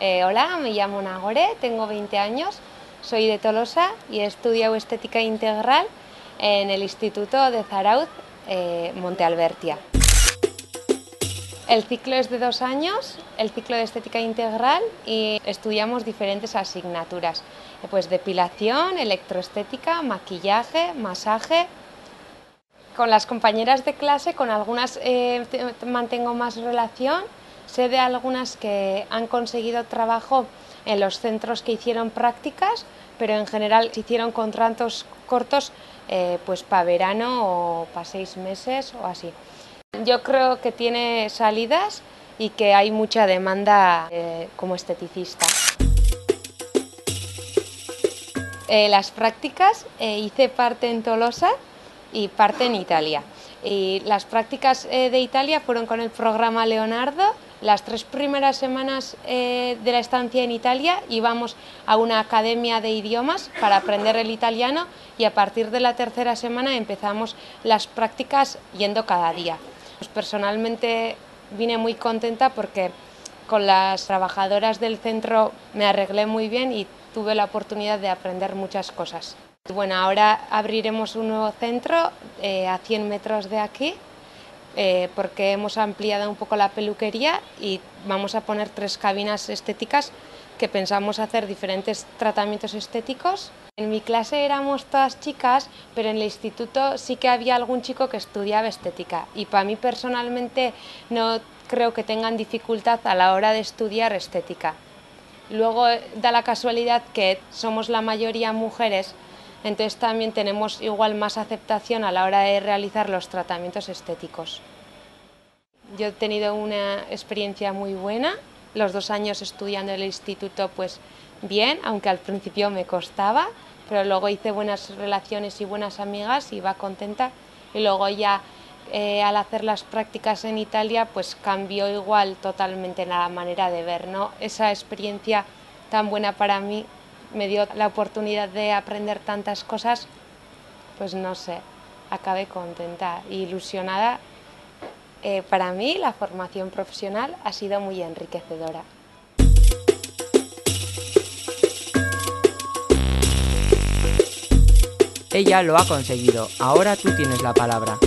Hola, me llamo Nagore, tengo 20 años, soy de Tolosa y he estudiado estética integral en el Instituto de Zarauz, Monte Albertia. El ciclo es de 2 años, el ciclo de estética integral, y estudiamos diferentes asignaturas, pues depilación, electroestética, maquillaje, masaje. Con las compañeras de clase, con algunas mantengo más relación. Sé de algunas que han conseguido trabajo en los centros que hicieron prácticas, pero en general se hicieron contratos cortos, pues para verano o para 6 meses o así. Yo creo que tiene salidas y que hay mucha demanda como esteticista. Las prácticas hice parte en Tolosa y parte en Italia. Y las prácticas de Italia fueron con el programa Leonardo. Las 3 primeras semanas de la estancia en Italia íbamos a una academia de idiomas para aprender el italiano, y a partir de la 3.ª semana empezamos las prácticas yendo cada día. Pues personalmente vine muy contenta porque con las trabajadoras del centro me arreglé muy bien y tuve la oportunidad de aprender muchas cosas. Bueno, ahora abriremos un nuevo centro a 100 metros de aquí, porque hemos ampliado un poco la peluquería y vamos a poner 3 cabinas estéticas que pensamos hacer diferentes tratamientos estéticos. En mi clase éramos todas chicas, pero en el instituto sí que había algún chico que estudiaba estética, y para mí personalmente no creo que tengan dificultad a la hora de estudiar estética. Luego da la casualidad que somos la mayoría mujeres, entonces también tenemos igual más aceptación a la hora de realizar los tratamientos estéticos. Yo he tenido una experiencia muy buena, los 2 años estudiando en el instituto pues bien, aunque al principio me costaba, pero luego hice buenas relaciones y buenas amigas y iba contenta, y luego ya al hacer las prácticas en Italia pues cambió igual totalmente la manera de ver, ¿no? Esa experiencia tan buena para mí me dio la oportunidad de aprender tantas cosas, pues no sé, acabé contenta e ilusionada. Para mí la formación profesional ha sido muy enriquecedora. Ella lo ha conseguido, ahora tú tienes la palabra.